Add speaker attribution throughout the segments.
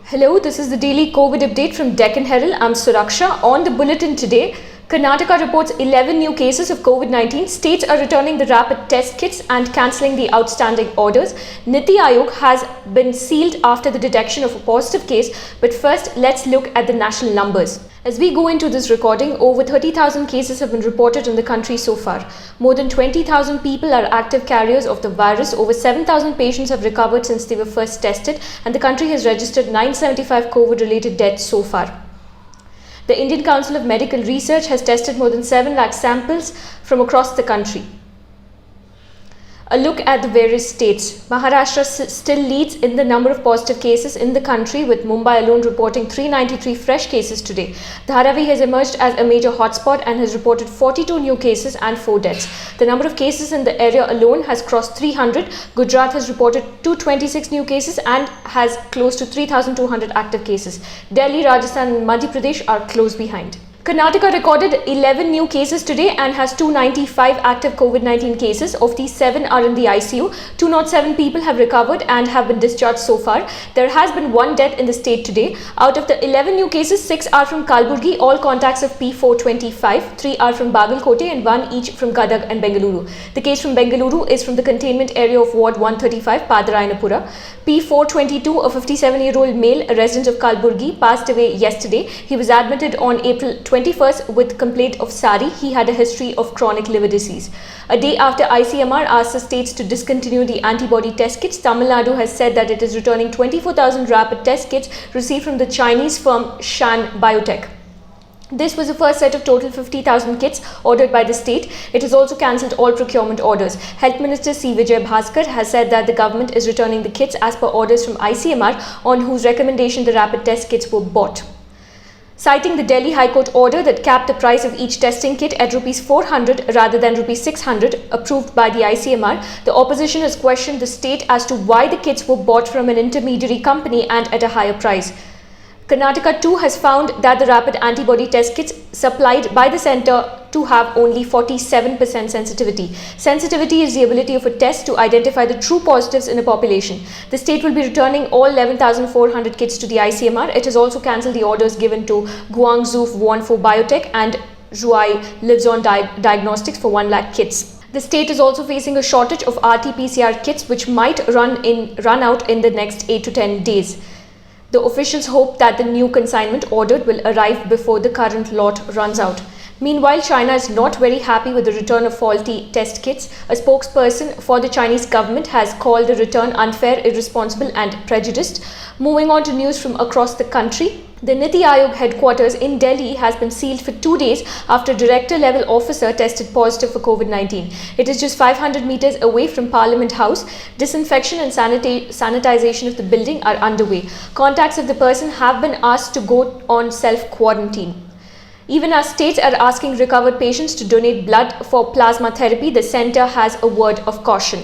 Speaker 1: Hello, this is the daily COVID update from Deccan Herald. I'm Suraksha. On the bulletin today, Karnataka reports 11 new cases of COVID-19. States are returning the rapid test kits and cancelling the outstanding orders. NITI Aayog has been sealed after the detection of a positive case. But first, let's look at the national numbers. As we go into this recording, over 30,000 cases have been reported in the country so far. More than 20,000 people are active carriers of the virus. Over 7,000 patients have recovered since they were first tested, and the country has registered 975 COVID-related deaths so far. The Indian Council of Medical Research has tested more than 7 lakh samples from across the country. A look at the various states. Maharashtra still leads in the number of positive cases in the country, with Mumbai alone reporting 393 fresh cases today. Dharavi has emerged as a major hotspot and has reported 42 new cases and 4 deaths. The number of cases in the area alone has crossed 300. Gujarat has reported 226 new cases and has close to 3,200 active cases. Delhi, Rajasthan and Madhya Pradesh are close behind. Karnataka recorded 11 new cases today and has 295 active COVID-19 cases. Of these, 7 are in the ICU. 207 people have recovered and have been discharged so far. There has been 1 death in the state today. Out of the 11 new cases, 6 are from Kalburgi, all contacts of P425. 3 are from Bagalkote and 1 each from Gadag and Bengaluru. The case from Bengaluru is from the containment area of Ward 135, Padarayanapura. P422, a 57-year-old male, a resident of Kalburgi, passed away yesterday. He was admitted on April 21st with complaint of SARI. He had a history of chronic liver disease. A day after ICMR asked the states to discontinue the antibody test kits, Tamil Nadu has said that it is returning 24,000 rapid test kits received from the Chinese firm Shan Biotech. This was the first set of total 50,000 kits ordered by the state. It has also cancelled all procurement orders. Health Minister C. Vijay Bhaskar has said that the government is returning the kits as per orders from ICMR, on whose recommendation the rapid test kits were bought. Citing the Delhi High Court order that capped the price of each testing kit at Rs 400 rather than Rs 600 approved by the ICMR, the opposition has questioned the state as to why the kits were bought from an intermediary company and at a higher price. Karnataka too has found that the rapid antibody test kits supplied by the centre to have only 47% sensitivity. Sensitivity is the ability of a test to identify the true positives in a population. The state will be returning all 11,400 kits to the ICMR. It has also cancelled the orders given to Guangzhou Wanfo Biotech and Zhuai Lives On Diagnostics for 1 lakh kits. The state is also facing a shortage of RT-PCR kits, which might run out in the next 8 to 10 days. The officials hope that the new consignment ordered will arrive before the current lot runs out. Meanwhile, China is not very happy with the return of faulty test kits. A spokesperson for the Chinese government has called the return unfair, irresponsible and prejudiced. Moving on to news from across the country. The NITI Aayog headquarters in Delhi has been sealed for 2 days after a director-level officer tested positive for COVID-19. It is just 500 meters away from Parliament House. Disinfection and sanitization of the building are underway. Contacts of the person have been asked to go on self-quarantine. Even as states are asking recovered patients to donate blood for plasma therapy, the centre has a word of caution.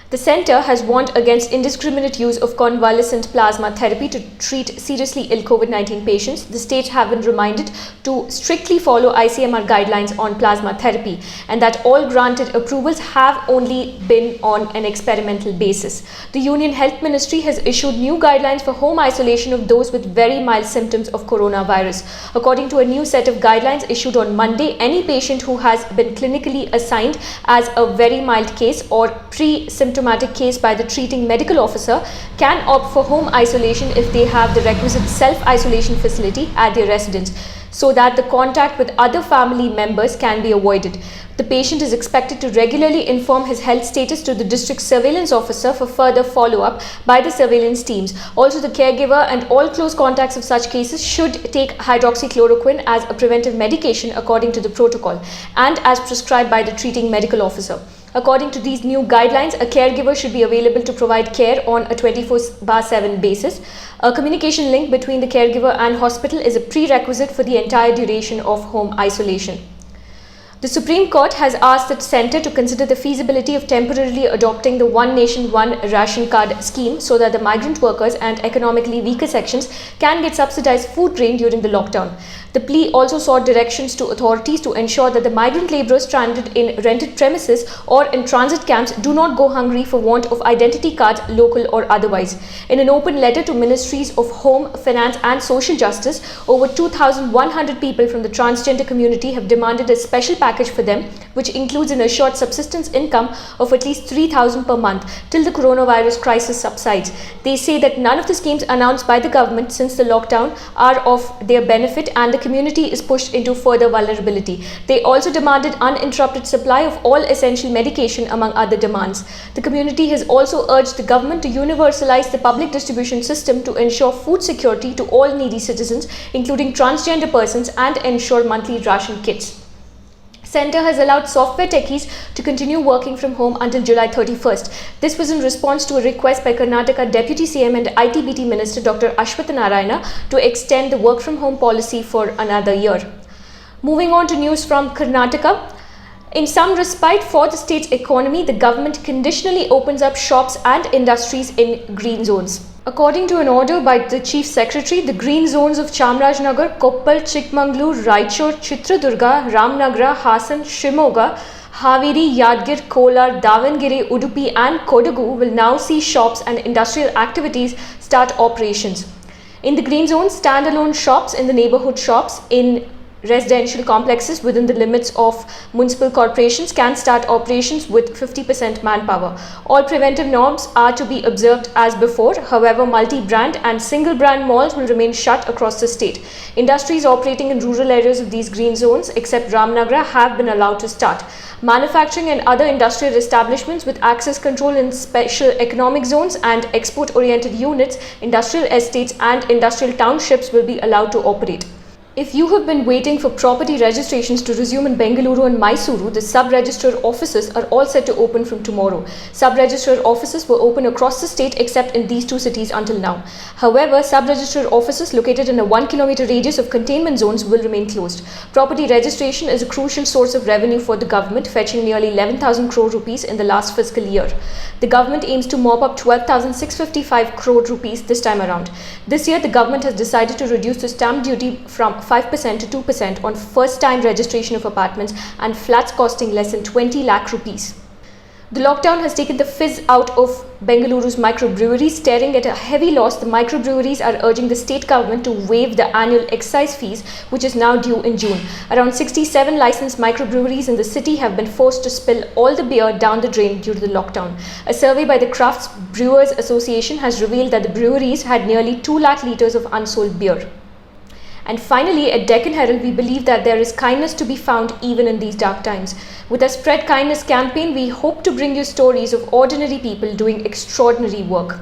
Speaker 1: The centre has warned against indiscriminate use of convalescent plasma therapy to treat seriously ill COVID-19 patients. The states have been reminded to strictly follow ICMR guidelines on plasma therapy, and that all granted approvals have only been on an experimental basis. The Union Health Ministry has issued new guidelines for home isolation of those with very mild symptoms of coronavirus. According to a new set of guidelines issued on Monday, any patient who has been clinically assigned as a very mild case or pre-symptomatic case by the treating medical officer can opt for home isolation if they have the requisite self-isolation facility at their residence, so that the contact with other family members can be avoided. The patient is expected to regularly inform his health status to the district surveillance officer for further follow-up by the surveillance teams. Also, the caregiver and all close contacts of such cases should take hydroxychloroquine as a preventive medication according to the protocol and as prescribed by the treating medical officer. According to these new guidelines, a caregiver should be available to provide care on a 24/7 basis. A communication link between the caregiver and hospital is a prerequisite for the entire duration of home isolation. The Supreme Court has asked the centre to consider the feasibility of temporarily adopting the One Nation, One Ration Card scheme so that the migrant workers and economically weaker sections can get subsidized food grain during the lockdown. The plea also sought directions to authorities to ensure that the migrant laborers stranded in rented premises or in transit camps do not go hungry for want of identity cards, local or otherwise. In an open letter to Ministries of Home, Finance and Social Justice, over 2,100 people from the transgender community have demanded a special package for them, which includes an assured subsistence income of at least 3,000 per month till the coronavirus crisis subsides. They say that none of the schemes announced by the government since the lockdown are of their benefit and the community is pushed into further vulnerability. They also demanded uninterrupted supply of all essential medication, among other demands. The community has also urged the government to universalize the public distribution system to ensure food security to all needy citizens, including transgender persons, and ensure monthly ration kits. Centre has allowed software techies to continue working from home until July 31st. This was in response to a request by Karnataka Deputy CM and IT/BT Minister Dr. Ashwath Narayana to extend the work from home policy for another year. Moving on to news from Karnataka. In some respite for the state's economy, the government conditionally opens up shops and industries in green zones. According to an order by the Chief Secretary, the green zones of Chamarajanagar, Koppal, Chikmagalur, Raichur, Chitradurga, Ramnagar, Hassan, Shimoga, Haveri, Yadgir, Kolar, Davangere, Udupi and Kodagu will now see shops and industrial activities start operations. In the green zones, standalone shops in the neighborhood shops in residential complexes within the limits of municipal corporations can start operations with 50% manpower. All preventive norms are to be observed as before. However, multi-brand and single-brand malls will remain shut across the state. Industries operating in rural areas of these green zones, except Ramnagar, have been allowed to start. Manufacturing and other industrial establishments with access control in special economic zones and export-oriented units, industrial estates and industrial townships will be allowed to operate. If you have been waiting for property registrations to resume in Bengaluru and Mysuru, the sub-registrar offices are all set to open from tomorrow. Sub-registrar offices were open across the state except in these two cities until now. However, sub-registrar offices located in a 1 kilometer radius of containment zones will remain closed. Property registration is a crucial source of revenue for the government, fetching nearly 11,000 crore rupees in the last fiscal year. The government aims to mop up 12,655 crore rupees this time around. This year, the government has decided to reduce the stamp duty from 5% to 2% on first-time registration of apartments and flats costing less than 20 lakh rupees. The lockdown has taken the fizz out of Bengaluru's microbreweries. Staring at a heavy loss, the microbreweries are urging the state government to waive the annual excise fees, which is now due in June. Around 67 licensed microbreweries in the city have been forced to spill all the beer down the drain due to the lockdown. A survey by the Crafts Brewers Association has revealed that the breweries had nearly 2 lakh litres of unsold beer. And finally, at Deccan Herald, we believe that there is kindness to be found even in these dark times. With our Spread Kindness campaign, we hope to bring you stories of ordinary people doing extraordinary work.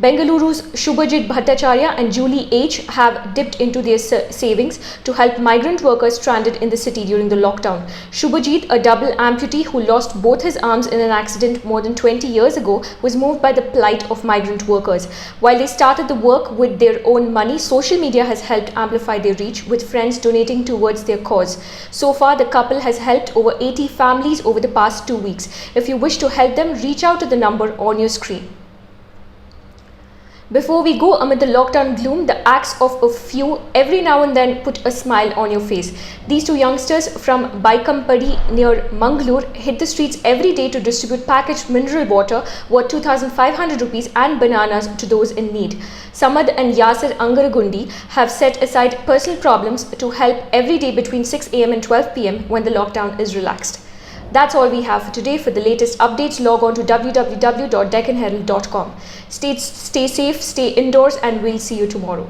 Speaker 1: Bengaluru's Shubhajit Bhattacharya and Julie H. have dipped into their savings to help migrant workers stranded in the city during the lockdown. Shubhajit, a double amputee who lost both his arms in an accident more than 20 years ago, was moved by the plight of migrant workers. While they started the work with their own money, social media has helped amplify their reach, with friends donating towards their cause. So far, the couple has helped over 80 families over the past 2 weeks. If you wish to help them, reach out to the number on your screen. Before we go, amid the lockdown gloom, the acts of a few every now and then put a smile on your face. These two youngsters from Baikampadi near Mangalore hit the streets every day to distribute packaged mineral water worth 2,500 rupees and bananas to those in need. Samad and Yasir Angaragundi have set aside personal problems to help every day between 6 a.m. and 12 p.m. when the lockdown is relaxed. That's all we have for today. For the latest updates, log on to www.deccanherald.com. Stay safe, stay indoors, and we'll see you tomorrow.